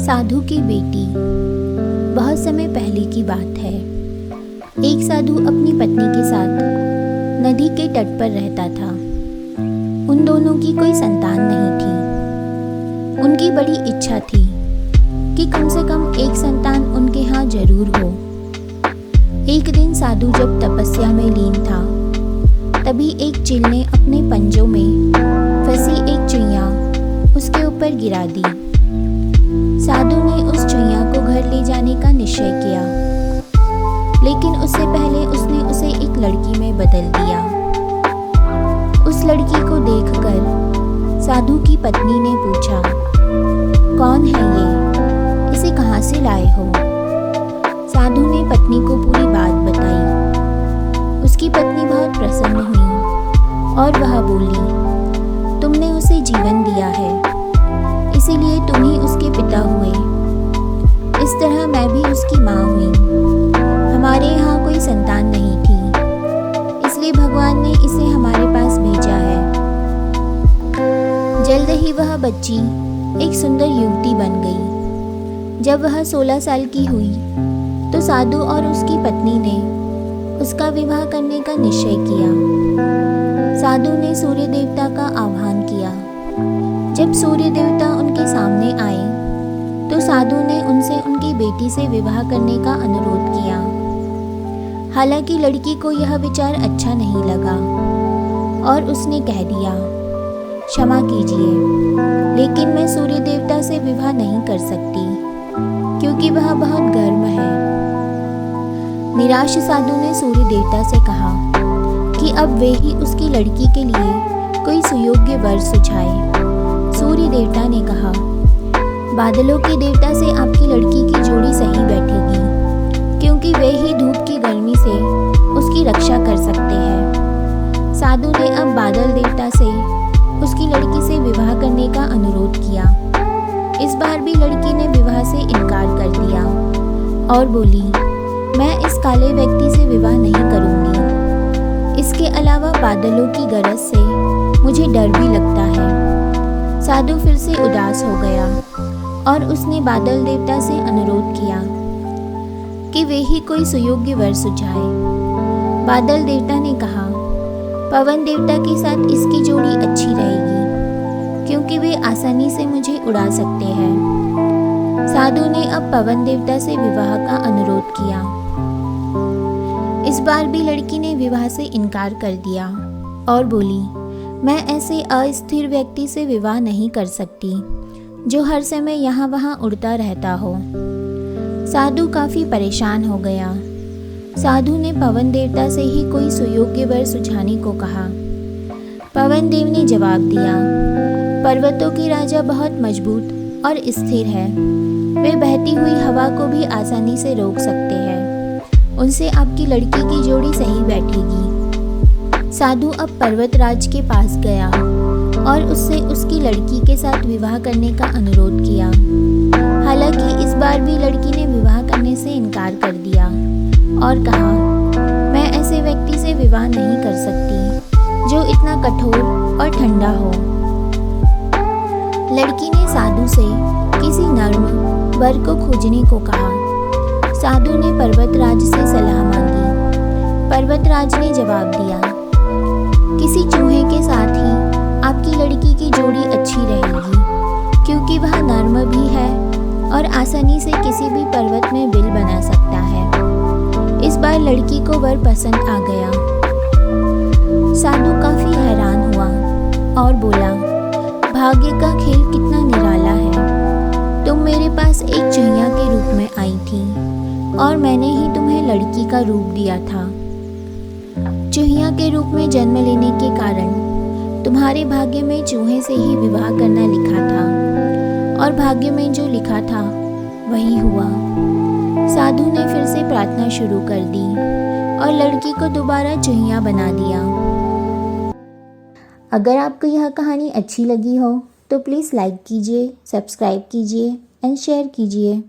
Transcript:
साधु की बेटी। बहुत समय पहले की बात है। एक साधु अपनी पत्नी के साथ नदी के तट पर रहता था। उन दोनों की कोई संतान नहीं थी। उनकी बड़ी इच्छा थी कि कम से कम एक संतान उनके यहाँ जरूर हो। एक दिन साधु जब तपस्या में लीन था, तभी एक चील ने अपने पंजों में फंसी एक चुईया उसके ऊपर गिरा दी। साधु ने उस चुईया को घर ले जाने का निश्चय किया, लेकिन उससे पहले उसने उसे एक लड़की में बदल दिया। उस लड़की को देखकर साधु की पत्नी ने पूछा, कौन है ये? इसे कहाँ से लाए हो? साधु ने पत्नी को पूरी बात बताई। उसकी पत्नी बहुत प्रसन्न हुई और वह बोली, तुमने उसे जीवन दिया है, इसीलिए तुम ही उसके पिता हुए। इस तरह मैं भी उसकी माँ हुई। हमारे यहाँ कोई संतान नहीं थी, इसलिए भगवान ने इसे हमारे पास भेजा है। जल्द ही वह बच्ची एक सुंदर युवती बन गई। जब वह 16 साल की हुई तो साधु और उसकी पत्नी ने उसका विवाह करने का निश्चय किया। साधु ने सूर्य देवता का आह्वान किया। जब सूर्य देवता उनके सामने आए तो साधु ने उनसे उनकी बेटी से विवाह करने का अनुरोध किया। हालांकि लड़की को यह विचार अच्छा नहीं लगा और उसने कह दिया, क्षमा कीजिए, लेकिन मैं सूर्य देवता से विवाह नहीं कर सकती क्योंकि वह बहुत गर्म है। निराश साधु ने सूर्य देवता से कहा कि अब वे ही उसकी लड़की के लिए कोई सुयोग्य वर सुझाए। सूर्य देवता ने कहा, बादलों के देवता से आपकी लड़की की जोड़ी सही बैठेगी, क्योंकि वे ही धूप की गर्मी से उसकी रक्षा कर सकते हैं। साधु ने अब बादल देवता से उसकी लड़की से विवाह करने का अनुरोध किया। इस बार भी लड़की ने विवाह से इनकार कर दिया और बोली, मैं इस काले व्यक्ति से विवाह नहीं करूंगी। इसके अलावा बादलों की गरज से मुझे डर भी लगता है। साधु फिर से उदास हो गया और उसने बादल देवता से अनुरोध किया कि वे ही कोई सुयोग्य वर सुझाए। बादल देवता ने कहा, पवन देवता के साथ इसकी जोड़ी अच्छी रहेगी, क्योंकि वे आसानी से मुझे उड़ा सकते हैं। साधु ने अब पवन देवता से विवाह का अनुरोध किया। इस बार भी लड़की ने विवाह से इनकार कर दिया और बोली, मैं ऐसे अस्थिर व्यक्ति से विवाह नहीं कर सकती जो हर समय यहाँ वहाँ उड़ता रहता हो। साधु काफी परेशान हो गया। साधु ने पवन देवता से ही कोई सुयोग्य वर सुझाने को कहा। पवन देव ने जवाब दिया, पर्वतों के राजा बहुत मजबूत और स्थिर है। वे बहती हुई हवा को भी आसानी से रोक सकते हैं। उनसे आपकी लड़की की जोड़ी सही बैठेगी। साधु अब पर्वतराज के पास गया और उससे उसकी लड़की के साथ विवाह करने का अनुरोध किया। हालांकि इस बार भी लड़की ने विवाह करने से इनकार कर दिया और कहा, मैं ऐसे व्यक्ति से विवाह नहीं कर सकती जो इतना कठोर और ठंडा हो। लड़की ने साधु से किसी नर्म वर को खोजने को कहा। साधु ने पर्वतराज से सलाह मांगी। पर्वतराज ने जवाब दिया, किसी चूहे के साथ ही आपकी लड़की की जोड़ी अच्छी रहेगी, क्योंकि वह नर्म भी है और आसानी से किसी भी पर्वत में बिल बना सकता है। इस बार लड़की को वर पसंद आ गया। साधु काफी हैरान हुआ और बोला, भाग्य का खेल कितना निराला है। तुम मेरे पास एक चुहिया के रूप में आई थी और मैंने ही तुम्हें लड़की का रूप दिया था। चूहिया के रूप में जन्म लेने के कारण तुम्हारे भाग्य में चूहे से ही विवाह करना लिखा था और भाग्य में जो लिखा था वही हुआ। साधु ने फिर से प्रार्थना शुरू कर दी और लड़की को दोबारा चूहिया बना दिया। अगर आपको यह कहानी अच्छी लगी हो तो प्लीज़ लाइक कीजिए, सब्सक्राइब कीजिए एंड शेयर कीजिए।